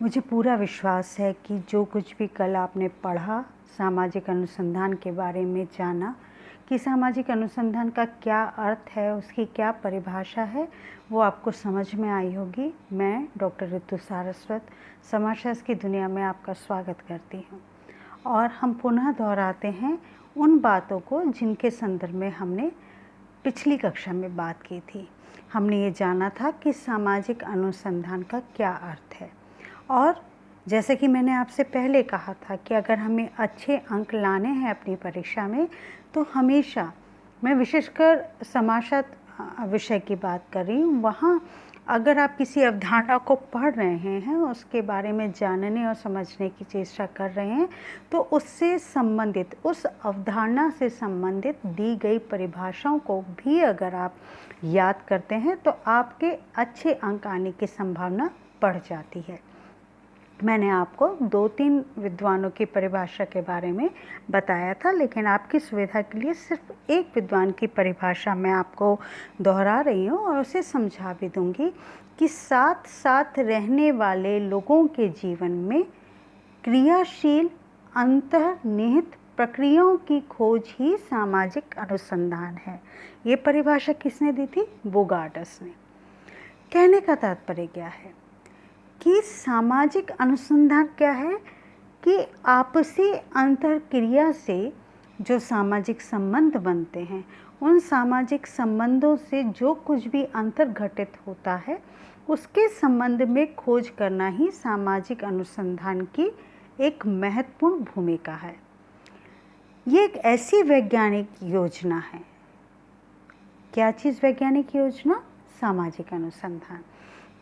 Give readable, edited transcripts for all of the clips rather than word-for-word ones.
मुझे पूरा विश्वास है कि जो कुछ भी कल आपने पढ़ा, सामाजिक अनुसंधान के बारे में जाना कि सामाजिक अनुसंधान का क्या अर्थ है, उसकी क्या परिभाषा है, वो आपको समझ में आई होगी। मैं डॉक्टर ऋतु सारस्वत समाजशास्त्र की दुनिया में आपका स्वागत करती हूँ और हम पुनः दोहराते हैं उन बातों को जिनके संदर्भ में हमने पिछली कक्षा में बात की थी। हमने ये जाना था कि सामाजिक अनुसंधान का क्या अर्थ है और जैसे कि मैंने आपसे पहले कहा था कि अगर हमें अच्छे अंक लाने हैं अपनी परीक्षा में, तो हमेशा मैं विशेषकर समाजशास्त्र विषय की बात कर रही हूँ, वहाँ अगर आप किसी अवधारणा को पढ़ रहे हैं, उसके बारे में जानने और समझने की चेष्टा कर रहे हैं, तो उससे संबंधित, उस अवधारणा से संबंधित दी गई परिभाषाओं को भी अगर आप याद करते हैं तो आपके अच्छे अंक आने की संभावना बढ़ जाती है। मैंने आपको 2-3 विद्वानों की परिभाषा के बारे में बताया था, लेकिन आपकी सुविधा के लिए सिर्फ एक विद्वान की परिभाषा मैं आपको दोहरा रही हूँ और उसे समझा भी दूँगी कि साथ साथ रहने वाले लोगों के जीवन में क्रियाशील अंतर्निहित प्रक्रियाओं की खोज ही सामाजिक अनुसंधान है। ये परिभाषा किसने दी थी? बोगार्ड्स ने। कहने का तात्पर्य क्या है कि सामाजिक अनुसंधान क्या है कि आपसी अंतरक्रिया से जो सामाजिक संबंध बनते हैं, उन सामाजिक संबंधों से जो कुछ भी अंतर घटित होता है, उसके संबंध में खोज करना ही सामाजिक अनुसंधान की एक महत्वपूर्ण भूमिका है। ये एक ऐसी वैज्ञानिक योजना है। क्या चीज़ वैज्ञानिक योजना? सामाजिक अनुसंधान।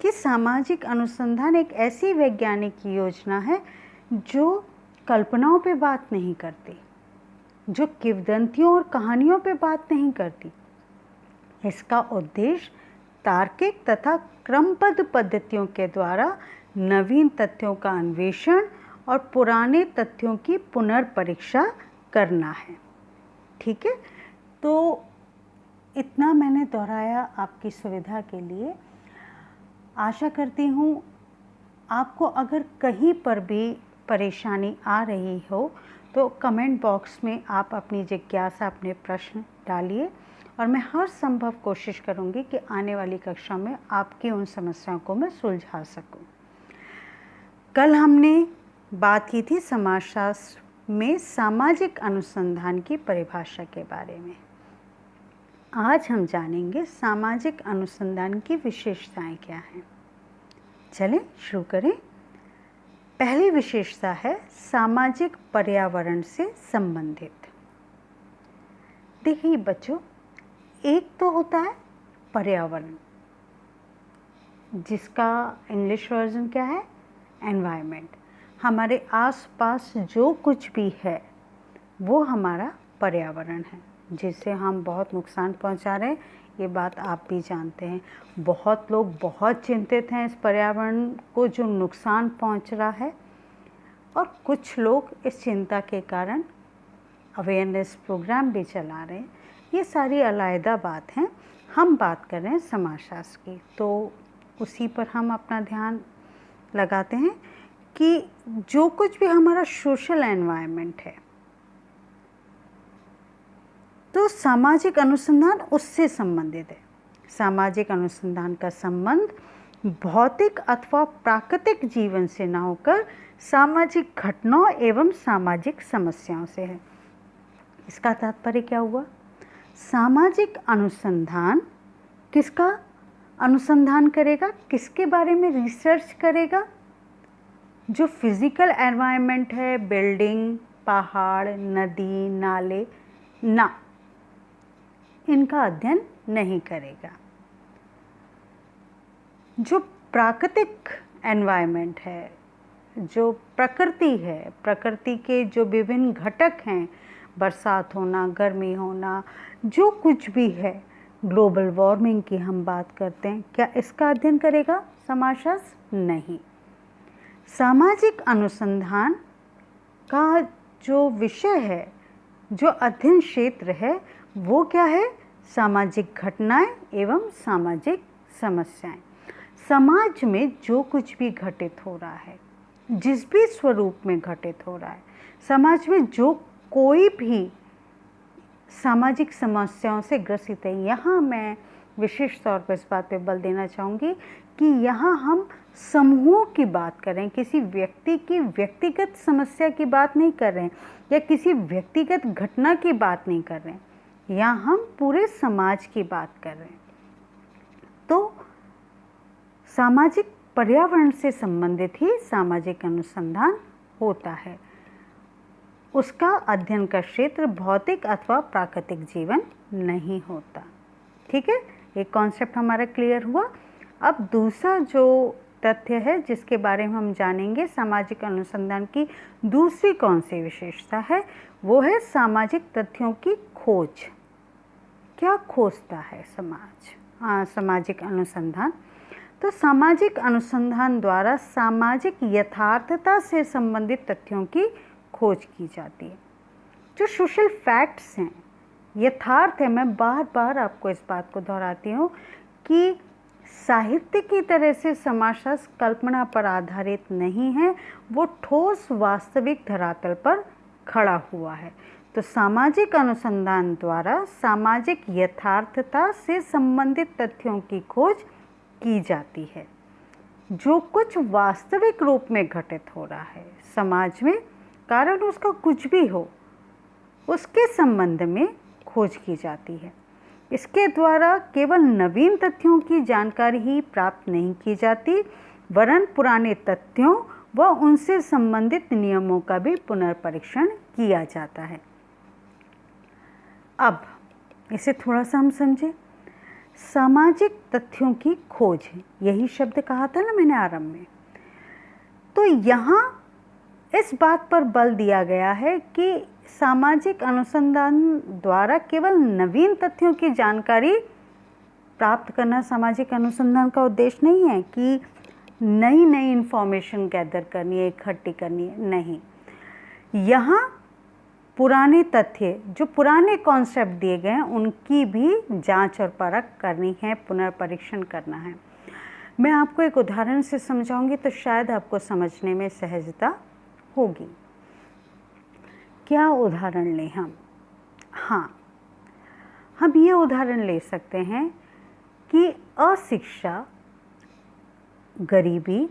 कि सामाजिक अनुसंधान एक ऐसी वैज्ञानिक योजना है जो कल्पनाओं पे बात नहीं करती, जो किंवदंतियों और कहानियों पे बात नहीं करती। इसका उद्देश्य तार्किक तथा क्रमबद्ध पद्धतियों के द्वारा नवीन तथ्यों का अन्वेषण और पुराने तथ्यों की पुनर्परीक्षा करना है। ठीक है, तो इतना मैंने दोहराया आपकी सुविधा के लिए। आशा करती हूँ आपको अगर कहीं पर भी परेशानी आ रही हो तो कमेंट बॉक्स में आप अपनी जिज्ञासा, अपने प्रश्न डालिए और मैं हर संभव कोशिश करूँगी कि आने वाली कक्षा में आपकी उन समस्याओं को मैं सुलझा सकूँ। कल हमने बात की थी समाजशास्त्र में सामाजिक अनुसंधान की परिभाषा के बारे में। आज हम जानेंगे सामाजिक अनुसंधान की विशेषताएं क्या हैं। चलें शुरू करें। पहली विशेषता है सामाजिक पर्यावरण से संबंधित। देखिए बच्चों, एक तो होता है पर्यावरण, जिसका इंग्लिश वर्जन क्या है? एनवायरनमेंट। हमारे आसपास जो कुछ भी है वो हमारा पर्यावरण है, जिससे हम बहुत नुकसान पहुंचा रहे हैं। ये बात आप भी जानते हैं। बहुत लोग बहुत चिंतित हैं इस पर्यावरण को जो नुकसान पहुंच रहा है, और कुछ लोग इस चिंता के कारण अवेयरनेस प्रोग्राम भी चला रहे हैं। ये सारी अलग बात हैं। हम बात कर रहे हैं समाजशास्त्र की, तो उसी पर हम अपना ध्यान लगाते हैं कि जो कुछ भी हमारा सोशल एनवायरनमेंट है, तो सामाजिक अनुसंधान उससे संबंधित है। सामाजिक अनुसंधान का संबंध भौतिक अथवा प्राकृतिक जीवन से न होकर सामाजिक घटनाओं एवं सामाजिक समस्याओं से है। इसका तात्पर्य क्या हुआ? सामाजिक अनुसंधान किसका अनुसंधान करेगा? किसके बारे में रिसर्च करेगा? जो फिजिकल एनवायरनमेंट है, बिल्डिंग, पहाड़, नदी, नाले, ना, इनका अध्ययन नहीं करेगा। जो प्राकृतिक एनवायरनमेंट है, जो प्रकृति है, प्रकृति के जो विभिन्न घटक हैं, बरसात होना, गर्मी होना, जो कुछ भी है, ग्लोबल वार्मिंग की हम बात करते हैं, क्या इसका अध्ययन करेगा समाजशास्त्र? नहीं। सामाजिक अनुसंधान का जो विषय है, जो अध्ययन क्षेत्र है, वो क्या है? सामाजिक घटनाएं एवं सामाजिक समस्याएं। समाज में जो कुछ भी घटित हो रहा है, जिस भी स्वरूप में घटित हो रहा है, समाज में जो कोई भी सामाजिक समस्याओं से ग्रसित है, यहाँ मैं विशेष तौर पर इस बात पे बल देना चाहूँगी कि यहाँ हम समूह की बात कर रहे हैं, किसी व्यक्ति की व्यक्तिगत समस्या की बात नहीं कर रहे हैं या किसी व्यक्तिगत घटना की बात नहीं कर रहे हैं, यहाँ हम पूरे समाज की बात कर रहे हैं। तो सामाजिक पर्यावरण से संबंधित ही सामाजिक अनुसंधान होता है। उसका अध्ययन का क्षेत्र भौतिक अथवा प्राकृतिक जीवन नहीं होता। ठीक है, एक कॉन्सेप्ट हमारा क्लियर हुआ। अब दूसरा जो तथ्य है जिसके बारे में हम जानेंगे, सामाजिक अनुसंधान की दूसरी कौन सी विशेषता है, वो है सामाजिक तथ्यों की खोज। क्या खोजता है सामाजिक अनुसंधान? तो सामाजिक अनुसंधान द्वारा सामाजिक यथार्थता से संबंधित तथ्यों की खोज की जाती है। जो सोशल फैक्ट्स हैं, यथार्थ है, मैं बार बार आपको इस बात को दोहराती हूँ कि साहित्य की तरह से समाजशास्त्र कल्पना पर आधारित नहीं है, वो ठोस वास्तविक धरातल पर खड़ा हुआ है। तो सामाजिक अनुसंधान द्वारा सामाजिक यथार्थता से संबंधित तथ्यों की खोज की जाती है। जो कुछ वास्तविक रूप में घटित हो रहा है समाज में, कारण उसका कुछ भी हो, उसके संबंध में खोज की जाती है। इसके द्वारा केवल नवीन तथ्यों की जानकारी ही प्राप्त नहीं की जाती, वरन पुराने तथ्यों व उनसे संबंधित नियमों का भी पुनर्परीक्षण किया जाता है। अब इसे थोड़ा सा हम समझें। सामाजिक तथ्यों की खोज, यही शब्द कहा था ना मैंने आरंभ में। तो यहाँ इस बात पर बल दिया गया है कि सामाजिक अनुसंधान द्वारा केवल नवीन तथ्यों की जानकारी प्राप्त करना सामाजिक अनुसंधान का उद्देश्य नहीं है कि नई नई इंफॉर्मेशन गैदर करनी है, इकट्ठी करनी है, नहीं। यहाँ पुराने तथ्य, जो पुराने कॉन्सेप्ट दिए गए हैं, उनकी भी जांच और परख करनी है, पुनर्परीक्षण करना है। मैं आपको एक उदाहरण से समझाऊंगी तो शायद आपको समझने में सहजता होगी। क्या उदाहरण लें हम? हाँ, हम ये उदाहरण ले सकते हैं कि अशिक्षा, गरीबी,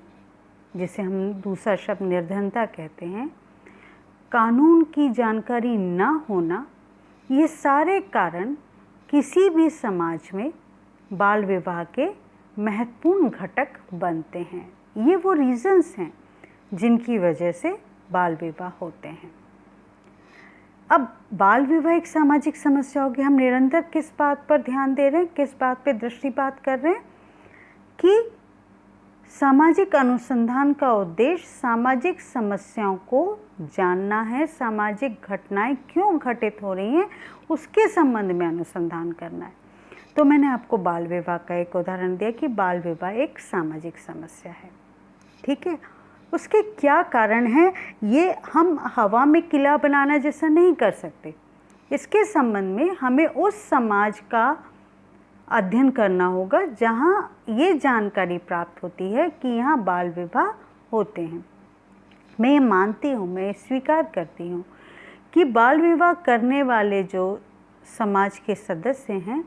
जिसे हम दूसरा शब्द निर्धनता कहते हैं, कानून की जानकारी ना होना, ये सारे कारण किसी भी समाज में बाल विवाह के महत्वपूर्ण घटक बनते हैं। ये वो रीजंस हैं जिनकी वजह से बाल विवाह होते हैं। अब बाल विवाह एक सामाजिक समस्या होगी। हम निरंतर किस बात पर ध्यान दे रहे हैं, किस बात पर दृष्टिपात कर रहे हैं कि सामाजिक अनुसंधान का उद्देश्य सामाजिक समस्याओं को जानना है, सामाजिक घटनाएं क्यों घटित हो रही हैं उसके संबंध में अनुसंधान करना है। तो मैंने आपको बाल विवाह का एक उदाहरण दिया कि बाल विवाह एक सामाजिक समस्या है। ठीक है, उसके क्या कारण हैं ये हम हवा में किला बनाना जैसा नहीं कर सकते। इसके संबंध में हमें उस समाज का अध्ययन करना होगा जहाँ ये जानकारी प्राप्त होती है कि यहाँ बाल विवाह होते हैं। मैं ये मानती हूँ, मैं स्वीकार करती हूँ कि बाल विवाह करने वाले जो समाज के सदस्य हैं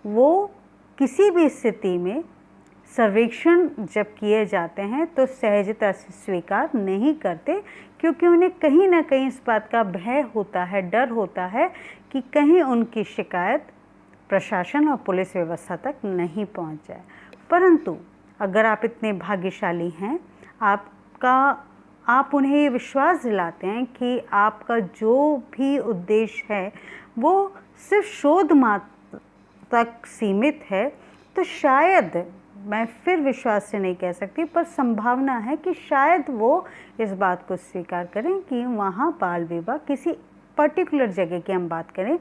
वो किसी भी स्थिति में सर्वेक्षण जब किए जाते हैं तो सहजता से स्वीकार नहीं करते, क्योंकि उन्हें कहीं ना कहीं इस बात का भय होता है, डर होता है कि कहीं उनकी शिकायत प्रशासन और पुलिस व्यवस्था तक नहीं पहुंच जाए। परंतु अगर आप इतने भाग्यशाली हैं, आप उन्हें ये विश्वास दिलाते हैं कि आपका जो भी उद्देश्य है वो सिर्फ शोध मात्र तक सीमित है, तो शायद, मैं फिर विश्वास से नहीं कह सकती, पर संभावना है कि शायद वो इस बात को स्वीकार करें कि वहाँ बाल विवाह किसी पर्टिकुलर जगह की हम बात करें,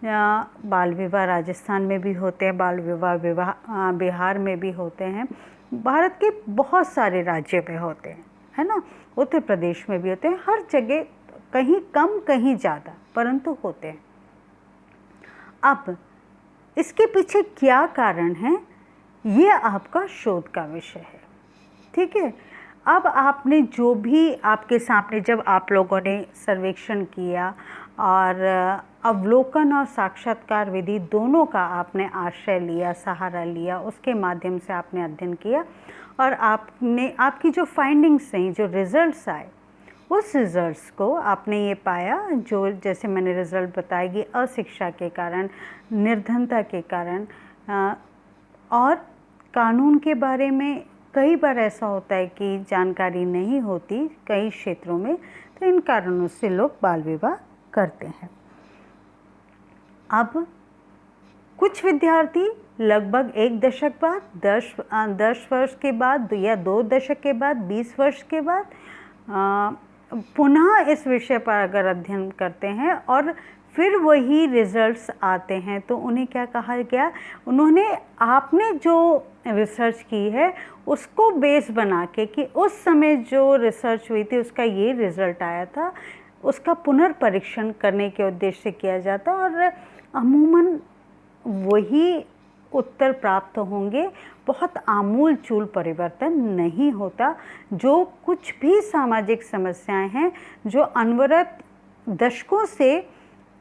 बाल विवाह राजस्थान में भी होते हैं, बाल विवाह बिहार में भी होते हैं, भारत के बहुत सारे राज्यों में होते हैं, है ना, उत्तर प्रदेश में भी होते हैं, हर जगह कहीं कम कहीं ज़्यादा, परंतु होते हैं। अब इसके पीछे क्या कारण है ये आपका शोध का विषय है। ठीक है, अब आपने जो भी आपके सामने, जब आप लोगों ने सर्वेक्षण किया और अवलोकन और साक्षात्कार विधि दोनों का आपने आश्रय लिया, सहारा लिया, उसके माध्यम से आपने अध्ययन किया और आपने, आपकी जो फाइंडिंग्स रहीं, जो रिज़ल्ट्स आए, उस रिज़ल्ट्स को आपने ये पाया, जो जैसे मैंने रिज़ल्ट बताया कि अशिक्षा के कारण, निर्धनता के कारण और कानून के बारे में कई बार ऐसा होता है कि जानकारी नहीं होती कई क्षेत्रों में, तो इन कारणों से लोग बाल विवाह करते हैं। अब कुछ विद्यार्थी लगभग 1 दशक बाद, 10 वर्ष के बाद या 2 दशक के बाद, 20 वर्ष के बाद पुनः इस विषय पर अगर अध्ययन करते हैं और फिर वही रिजल्ट्स आते हैं, तो उन्हें क्या कहा गया, उन्होंने, आपने जो रिसर्च की है उसको बेस बना के कि उस समय जो रिसर्च हुई थी उसका ये रिज़ल्ट आया था, उसका पुनर्परीक्षण करने के उद्देश्य से किया जाता और अमूमन वही उत्तर प्राप्त होंगे। बहुत आमूल चूल परिवर्तन नहीं होता। जो कुछ भी सामाजिक समस्याएं हैं जो अनवरत दशकों से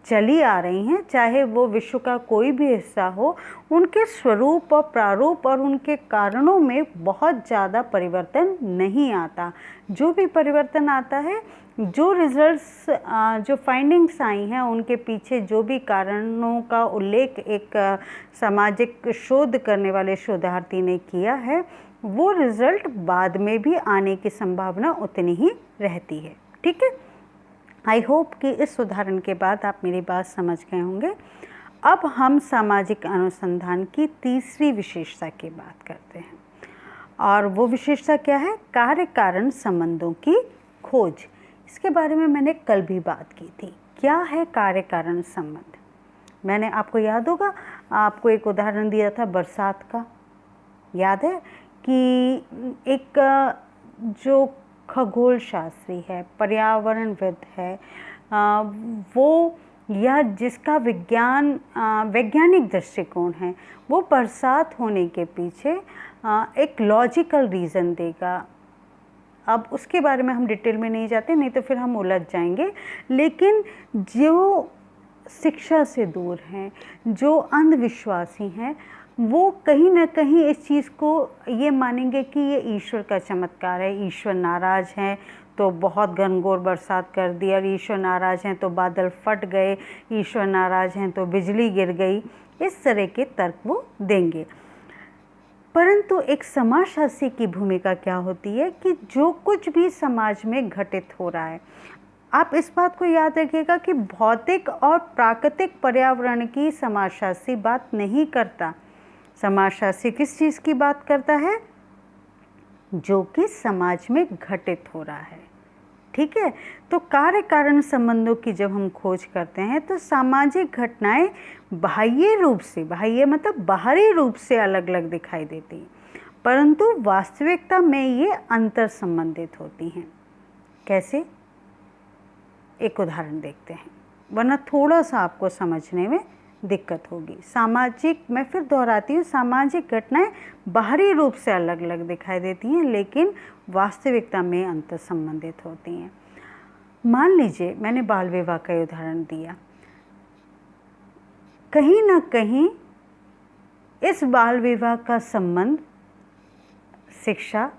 चली आ रही हैं, चाहे वो विश्व का कोई भी हिस्सा हो, उनके स्वरूप और प्रारूप और उनके कारणों में बहुत ज़्यादा परिवर्तन नहीं आता। जो भी परिवर्तन आता है, जो रिजल्ट्स, जो फाइंडिंग्स आई हैं, उनके पीछे जो भी कारणों का उल्लेख एक सामाजिक शोध करने वाले शोधार्थी ने किया है, वो रिज़ल्ट बाद में भी आने की संभावना उतनी ही रहती है। ठीक है, आई होप कि इस उदाहरण के बाद आप मेरी बात समझ गए होंगे। अब हम सामाजिक अनुसंधान की तीसरी विशेषता की बात करते हैं और वो विशेषता क्या है, कार्य कारण संबंधों की खोज। इसके बारे में मैंने कल भी बात की थी। क्या है कार्य कारण संबंध? मैंने, आपको याद होगा, आपको एक उदाहरण दिया था बरसात का, याद है कि एक जो खगोल शास्त्री है, पर्यावरणविद है, वो, या जिसका वैज्ञानिक दृष्टिकोण है, वो बरसात होने के पीछे एक लॉजिकल रीज़न देगा। अब उसके बारे में हम डिटेल में नहीं जाते, नहीं तो फिर हम उलझ जाएंगे। लेकिन जो शिक्षा से दूर हैं, जो अंधविश्वासी हैं, वो कहीं ना कहीं इस चीज़ को ये मानेंगे कि ये ईश्वर का चमत्कार है, ईश्वर नाराज़ हैं तो बहुत घनघोर बरसात कर दी, और ईश्वर नाराज़ हैं तो बादल फट गए, ईश्वर नाराज़ हैं तो बिजली गिर गई। इस तरह के तर्क वो देंगे। परंतु एक समाजशास्त्री की भूमिका क्या होती है कि जो कुछ भी समाज में घटित हो रहा है, आप इस बात को याद रखिएगा कि भौतिक और प्राकृतिक पर्यावरण की समाजशास्त्री बात नहीं करता। समाजशास्त्री किस चीज़ की बात करता है? जो कि समाज में घटित हो रहा है। ठीक है, तो कार्य कारण संबंधों की जब हम खोज करते हैं तो सामाजिक घटनाएं बाह्य रूप से, बाह्य मतलब बाहरी रूप से अलग अलग दिखाई देती हैं, परंतु वास्तविकता में ये अंतर संबंधित होती हैं। कैसे? एक उदाहरण देखते हैं, वरना थोड़ा सा आपको समझने में दिक्कत होगी। सामाजिक, मैं फिर दोहराती हूँ, सामाजिक घटनाएं बाहरी रूप से अलग अलग दिखाई देती हैं, लेकिन वास्तविकता में अंतर संबंधित होती हैं। मान लीजिए मैंने बाल विवाह का उदाहरण दिया, कहीं ना कहीं इस बाल विवाह का संबंध शिक्षा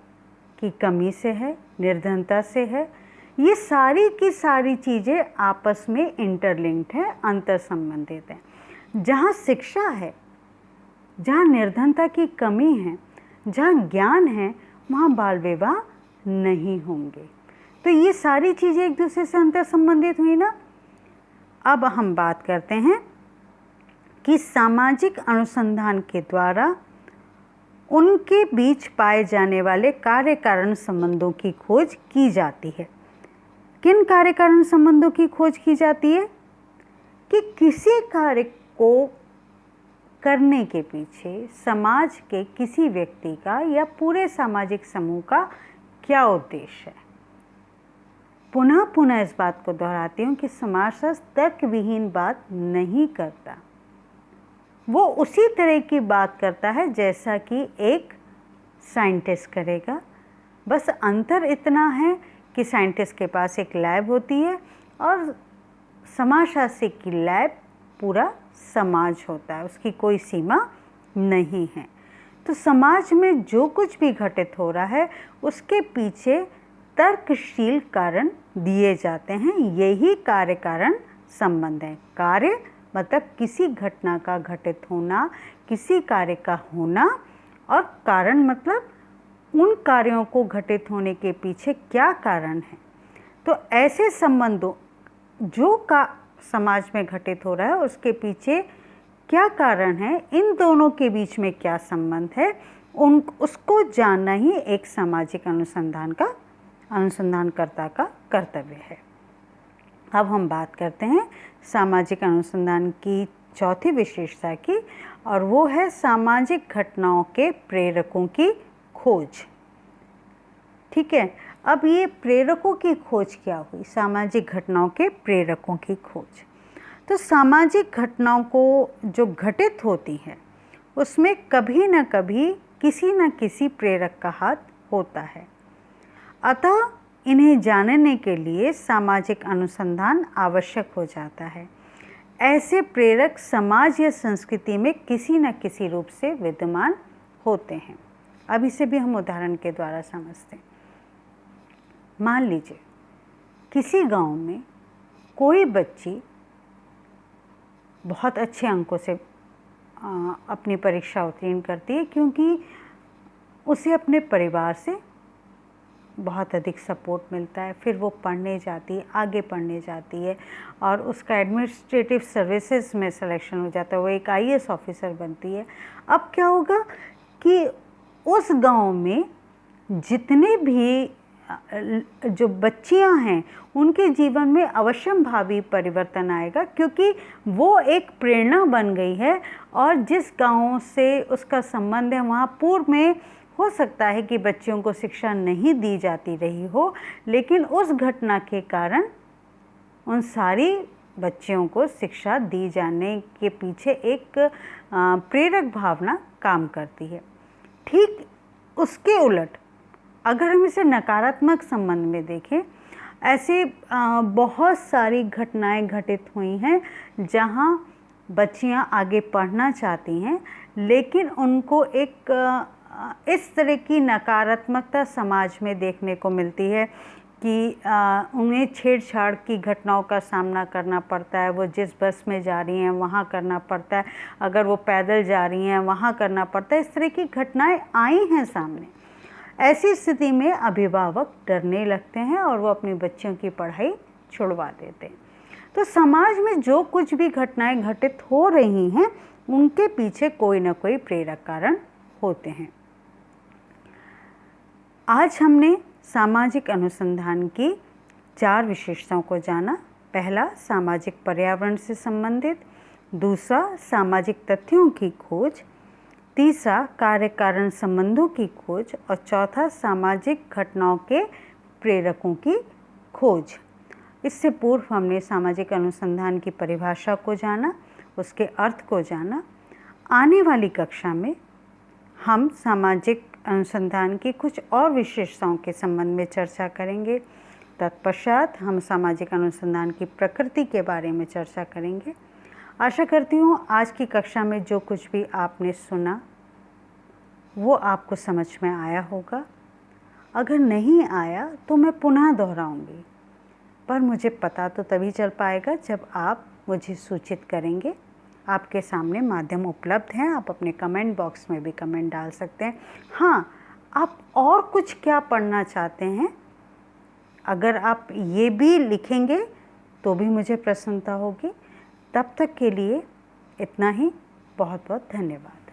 की कमी से है, निर्धनता से है। ये सारी की सारी चीज़ें आपस में इंटरलिंक्ड हैं, अंतर संबंधित हैं। जहाँ शिक्षा है, जहाँ निर्धनता की कमी है, जहाँ ज्ञान है, वहाँ बाल विवाह नहीं होंगे। तो ये सारी चीज़ें एक दूसरे से अंतर संबंधित हुई ना। अब हम बात करते हैं कि सामाजिक अनुसंधान के द्वारा उनके बीच पाए जाने वाले कार्य कारण संबंधों की खोज की जाती है। किन कार्य कारण संबंधों की खोज की जाती है? कि किसी कार्य को करने के पीछे समाज के किसी व्यक्ति का या पूरे सामाजिक समूह का क्या उद्देश्य है। पुनः पुनः इस बात को दोहराती हूँ कि समाजशास्त्र तर्क विहीन बात नहीं करता। वो उसी तरह की बात करता है जैसा कि एक साइंटिस्ट करेगा। बस अंतर इतना है कि साइंटिस्ट के पास एक लैब होती है और समाजशास्त्री की लैब पूरा समाज होता है, उसकी कोई सीमा नहीं है। तो समाज में जो कुछ भी घटित हो रहा है उसके पीछे तर्कशील कारण दिए जाते हैं। यही कार्य कारण संबंध है। कार्य मतलब किसी घटना का घटित होना, किसी कार्य का होना, और कारण मतलब उन कार्यों को घटित होने के पीछे क्या कारण है। तो ऐसे संबंधों जो का समाज में घटित हो रहा है उसके पीछे क्या कारण है, इन दोनों के बीच में क्या संबंध है, उसको जानना ही एक सामाजिक अनुसंधानकर्ता का कर्तव्य है। अब हम बात करते हैं सामाजिक अनुसंधान की चौथी विशेषता की, और वो है सामाजिक घटनाओं के प्रेरकों की खोज। ठीक है, अब ये प्रेरकों की खोज क्या हुई? सामाजिक घटनाओं के प्रेरकों की खोज। तो सामाजिक घटनाओं को जो घटित होती है उसमें कभी न कभी किसी न किसी प्रेरक का हाथ होता है। अतः इन्हें जानने के लिए सामाजिक अनुसंधान आवश्यक हो जाता है। ऐसे प्रेरक समाज या संस्कृति में किसी न किसी रूप से विद्यमान होते हैं। अब इसे भी हम उदाहरण के द्वारा समझते हैं। मान लीजिए किसी गांव में कोई बच्ची बहुत अच्छे अंकों से अपनी परीक्षा उत्तीर्ण करती है, क्योंकि उसे अपने परिवार से बहुत अधिक सपोर्ट मिलता है। फिर वो पढ़ने जाती है, आगे पढ़ने जाती है और उसका एडमिनिस्ट्रेटिव सर्विसेज में सिलेक्शन हो जाता है, वो एक IAS ऑफिसर बनती है। अब क्या होगा कि उस गांव में जितने भी जो बच्चियां हैं उनके जीवन में अवश्यम भावी परिवर्तन आएगा, क्योंकि वो एक प्रेरणा बन गई है। और जिस गांव से उसका संबंध है वहाँ पूर्व में हो सकता है कि बच्चियों को शिक्षा नहीं दी जाती रही हो, लेकिन उस घटना के कारण उन सारी बच्चियों को शिक्षा दी जाने के पीछे एक प्रेरक भावना काम करती है। ठीक उसके उलट अगर हम इसे नकारात्मक संबंध में देखें, ऐसे बहुत सारी घटनाएं घटित हुई हैं जहां बच्चियां आगे पढ़ना चाहती हैं, लेकिन उनको एक इस तरह की नकारात्मकता समाज में देखने को मिलती है कि उन्हें छेड़छाड़ की घटनाओं का सामना करना पड़ता है। वो जिस बस में जा रही हैं वहाँ करना पड़ता है, अगर वो पैदल जा रही हैं वहाँ करना पड़ता है। इस तरह की घटनाएं आई हैं सामने। ऐसी स्थिति में अभिभावक डरने लगते हैं और वो अपनी बच्चियों की पढ़ाई छुड़वा देते हैं। तो समाज में जो कुछ भी घटनाएं घटित हो रही हैं उनके पीछे कोई ना कोई प्रेरक कारण होते हैं। आज हमने सामाजिक अनुसंधान की 4 विशेषताओं को जाना। पहला, सामाजिक पर्यावरण से संबंधित। दूसरा, सामाजिक तथ्यों की खोज। तीसरा, कार्य कारण संबंधों की खोज। और चौथा, सामाजिक घटनाओं के प्रेरकों की खोज। इससे पूर्व हमने सामाजिक अनुसंधान की परिभाषा को जाना, उसके अर्थ को जाना। आने वाली कक्षा में हम सामाजिक अनुसंधान की कुछ और विशेषताओं के संबंध में चर्चा करेंगे। तत्पश्चात हम सामाजिक अनुसंधान की प्रकृति के बारे में चर्चा करेंगे। आशा करती हूँ आज की कक्षा में जो कुछ भी आपने सुना वो आपको समझ में आया होगा। अगर नहीं आया तो मैं पुनः दोहराऊंगी, पर मुझे पता तो तभी चल पाएगा जब आप मुझे सूचित करेंगे। आपके सामने माध्यम उपलब्ध हैं, आप अपने कमेंट बॉक्स में भी कमेंट डाल सकते हैं। हाँ, आप और कुछ क्या पढ़ना चाहते हैं, अगर आप ये भी लिखेंगे तो भी मुझे प्रसन्नता होगी। तब तक के लिए इतना ही। बहुत बहुत धन्यवाद।